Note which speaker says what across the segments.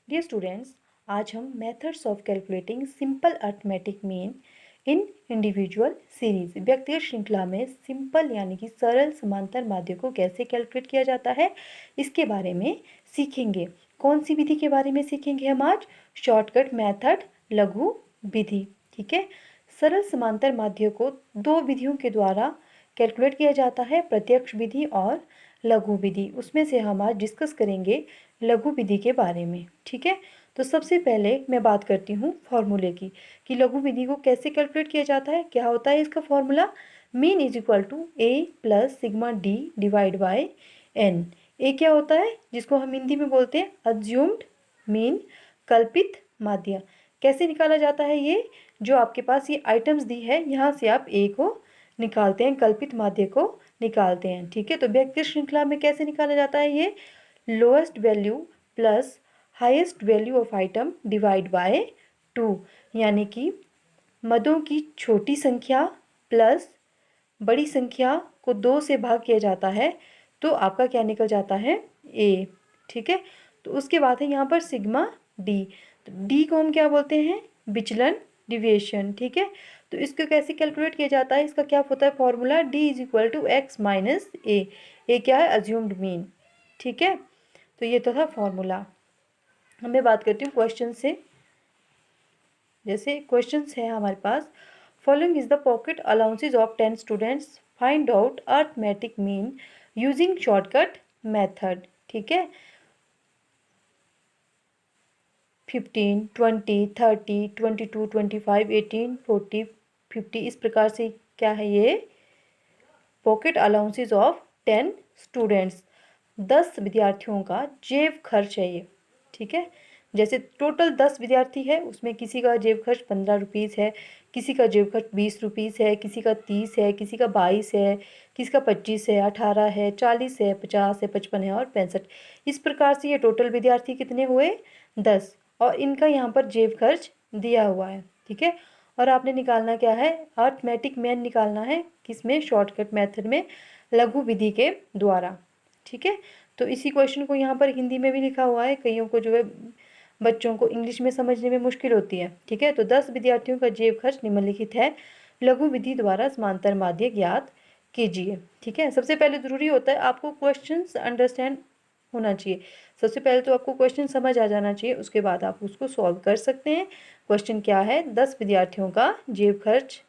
Speaker 1: Dear students, आज हम methods of calculating simple arithmetic mean in individual series व्यक्तिगत श्रृंखला में सिंपल यानी कि सरल समांतर माध्य को कैसे कैलकुलेट किया जाता है इसके बारे में सीखेंगे। कौन सी विधि के बारे में सीखेंगे हम आज? शॉर्टकट मेथड, लघु विधि। ठीक है, सरल समांतर माध्य को दो विधियों के द्वारा कैलकुलेट किया जाता है, प्रत्यक्ष विधि और लघु विधि। उसमें से हम आज डिस्कस करेंगे लघु विधि के बारे में। ठीक है, तो सबसे पहले मैं बात करती हूँ फॉर्मूले की कि लघु विधि को कैसे कैलकुलेट किया जाता है। क्या होता है इसका formula? Mean is equal to A plus sigma D divide by N. A क्या होता है, जिसको हम हिंदी में बोलते हैं अज्यूम्ड मीन, कल्पित माध्य। कैसे निकाला जाता है ये? जो आपके पास ये आइटम्स दी है यहाँ से आप ए को निकालते हैं, कल्पित माध्य को निकालते हैं। ठीक है, तो व्यक्तिगत श्रृंखला में कैसे निकाला जाता है ये? Lowest value plus highest value of item divide by 2, यानी कि मदों की छोटी संख्या प्लस बड़ी संख्या को 2 से भाग किया जाता है तो आपका क्या निकल जाता है? ए। ठीक है, तो उसके बाद है यहाँ पर सिग्मा डी। तो डी को हम क्या बोलते हैं? विचलन, डिविएशन। ठीक है, तो इसको कैसे कैलकुलेट किया जाता है? इसका क्या होता है formula? D is equal to x minus A. A क्या है? Assumed mean. ठीक है, तो ये तो था फॉर्मूला। मैं बात करती हूँ क्वेश्चन से। जैसे क्वेश्चंस है हमारे पास, following is the pocket allowances of 10 students, find out arithmetic mean using shortcut method. ठीक है, 15, 20, 30, 22, 25, 18, 40, 50, इस प्रकार से क्या है ये? पॉकेट अलाउंसेज ऑफ 10 स्टूडेंट्स, 10 विद्यार्थियों का जेब खर्च है ये। ठीक है, जैसे टोटल 10 विद्यार्थी है, उसमें किसी का जेब खर्च 15 रुपीज़ है, किसी का जेब खर्च 20 रुपीज़ है, किसी का 30 है, किसी का 22 है, किसी का 25 है, 18 है, 40 है, 50 है, 55 है और 65। इस प्रकार से ये टोटल विद्यार्थी कितने हुए? 10, और इनका यहाँ पर जेब खर्च दिया हुआ है। ठीक है, और आपने निकालना क्या है? अर्थमेटिक मीन निकालना है। किसमें? शॉर्टकट मेथड में, लघु विधि के द्वारा। ठीक है, तो इसी क्वेश्चन को यहाँ पर हिंदी में भी लिखा हुआ है, कईयों को जो है बच्चों को इंग्लिश में समझने में मुश्किल होती है। ठीक है, तो 10 विद्यार्थियों का जेब खर्च निम्नलिखित है, लघु विधि द्वारा समांतर माध्य ज्ञात कीजिए। ठीक है, सबसे पहले जरूरी होता है आपको क्वेश्चंस अंडरस्टैंड होना चाहिए। सबसे पहले तो आपको क्वेश्चन समझ आ जाना चाहिए, उसके बाद आप उसको सॉल्व कर सकते हैं। क्वेश्चन क्या है? 10 विद्यार्थियों का जेब खर्च।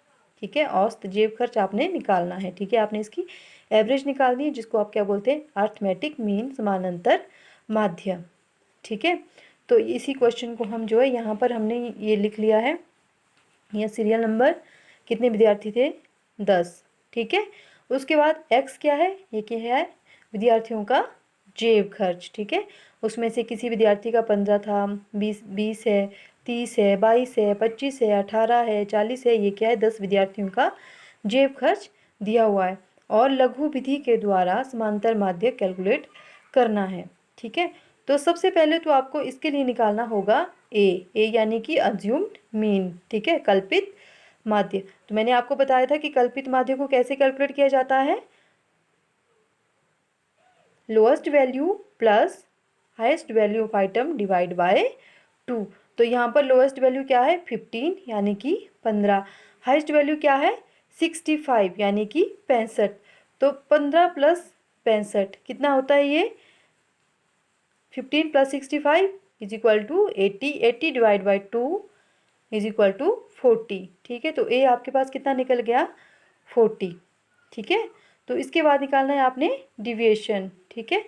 Speaker 1: ठीक है, औसत जेब खर्च आपने निकालना है। ठीक है, आपने इसकी एवरेज निकालनी है, जिसको आप क्या बोलते हैं? अर्थमेटिक मीन, समानांतर माध्य। ठीक है, तो इसी क्वेश्चन को हम जो है यहाँ पर हमने ये लिख लिया है। यह सीरियल नंबर, कितने विद्यार्थी थे? 10। ठीक है, उसके बाद एक्स क्या है? ये क्या है? विद्यार्थियों का जेब खर्च। ठीक है, उसमें से किसी विद्यार्थी का 15 था, 20 है, 30 है, 22 है, 25 है, 18 है, 40 है, ये क्या है? 10 विद्यार्थियों का जेब खर्च दिया हुआ है और लघु विधि के द्वारा समांतर माध्य कैलकुलेट करना है। ठीक है, तो सबसे पहले तो आपको इसके लिए निकालना होगा ए यानी कि अज्यूम्ड मीन। ठीक है, कल्पित माध्य। तो मैंने आपको बताया था कि कल्पित माध्य को कैसे कैलकुलेट किया जाता है? Lowest value plus highest value of item divide by 2। तो यहाँ पर लोएस्ट वैल्यू क्या है? 15 यानी कि 15। हाईएस्ट वैल्यू क्या है? 65 यानी कि 65। तो 15 प्लस 65 कितना होता है ये? 15 plus 65 is equal to 80। 80 divide by 2 is equal to 40। ठीक है, तो ए आपके पास कितना निकल गया? 40। ठीक है, तो इसके बाद निकालना है आपने डिविएशन। ठीक है,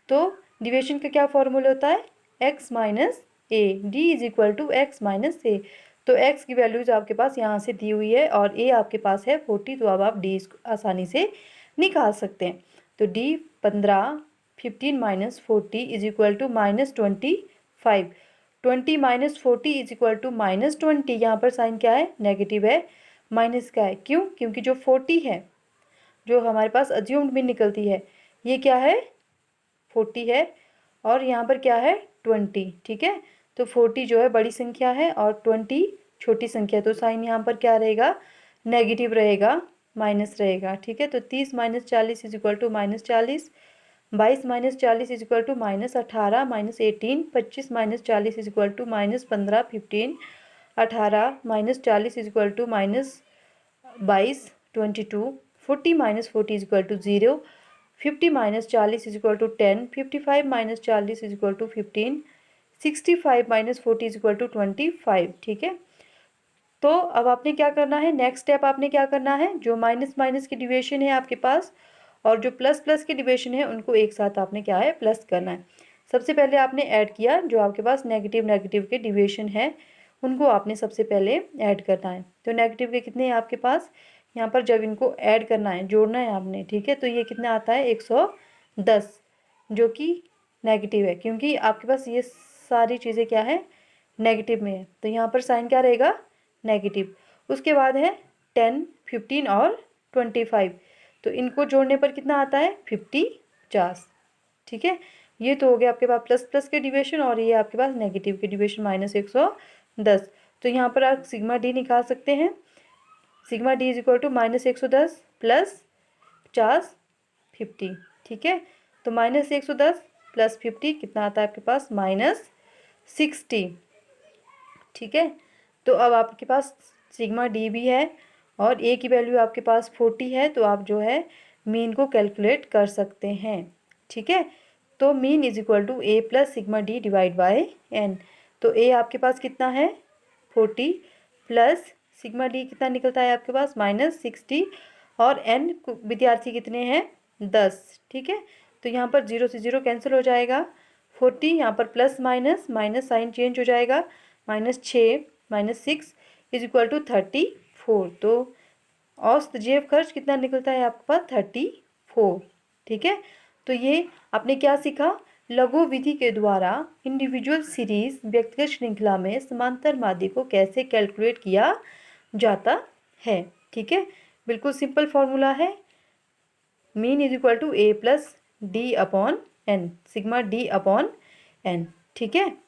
Speaker 1: तो डिविएशन का क्या फॉर्मूला होता है? X minus a, d is equal to x minus a. तो एक्स की वैल्यूज आपके पास यहाँ से दी हुई है और ए आपके पास है 40, तो अब आप डी आसानी से निकाल सकते हैं। तो D 15, 15 minus 40 is equal to minus 25। 20 minus 40 is equal to minus 20। यहाँ पर साइन क्या है? नेगेटिव है, माइनस का है। क्यों? क्योंकि जो 40 है, जो हमारे पास अज्यूम्ड में निकलती है, ये क्या है? 40 है और यहाँ पर क्या है? 20। ठीक है, तो 40 जो है बड़ी संख्या है और 20 छोटी संख्या, तो साइन यहाँ पर क्या रहेगा? नेगेटिव रहेगा, माइनस रहेगा। ठीक है, तो 30 minus 40 is equal to minus 40, 22 minus 40 is equal to -18 minus 18, 25 minus 40 is equal to -15, 15, 18 minus 40 is equal to -22, 22, 40 minus 40 is equal to 0, 50 minus 40 is equal to 10, 55 minus 40 is equal to 15, 65 minus 40 is equal to 25। ठीक है, तो अब आपने क्या करना है, next step आपने क्या करना है, जो माइनस माइनस की डिविएशन है आपके पास और जो प्लस प्लस की डिविएशन है उनको एक साथ आपने क्या है, प्लस करना है। सबसे पहले आपने ऐड किया, जो आपके पास नेगेटिव नेगेटिव के डिविएशन है उनको आपने सबसे पहले ऐड करना है। तो नेगेटिव के कितने हैं आपके पास, यहाँ पर जब इनको ऐड करना है, जोड़ना है आपने, ठीक है, तो ये कितना आता है 110, जो कि नेगेटिव है क्योंकि आपके पास ये सारी चीज़ें क्या है, नेगेटिव में है, तो यहाँ पर साइन क्या रहेगा, नेगेटिव। उसके बाद है 10, 15 और 25, तो इनको जोड़ने पर कितना आता है 50। ठीक है, ये तो हो गया आपके पास प्लस प्लस के डिविएशन और ये आपके पास नेगेटिव के डिविएशन -110। तो यहाँ पर आप सिग्मा डी निकाल सकते हैं। Sigma D is equal to -110 plus 50, 50। ठीक है, तो -110 प्लस 50 कितना आता है आपके पास, -60। ठीक है, तो अब आपके पास सिग्मा डी भी है और ए की वैल्यू आपके पास 40 है, तो आप जो है मीन को कैलकुलेट कर सकते हैं। ठीक है, तो mean is equal to A plus sigma D divide by N. तो ए आपके पास कितना है 40 प्लस सिग्मा डी कितना निकलता है आपके पास -60 और एन विद्यार्थी कितने हैं 10। ठीक है, तो यहाँ पर 0 से 0 कैंसिल हो जाएगा, 40 यहाँ पर plus minus minus sign change हो जाएगा, -6 -6 इज इक्वल टू 34। तो औसत जेब खर्च कितना निकलता है आपके पास 34। ठीक है, तो ये आपने क्या सीखा, लघु विधि के द्वारा इंडिविजुअल सीरीज व्यक्तिगत श्रृंखला में समांतर माध्य को कैसे कैलकुलेट किया जाता है। ठीक है, बिल्कुल सिंपल फॉर्मूला है, mean is equal to A plus D upon N, sigma D upon N. ठीक है।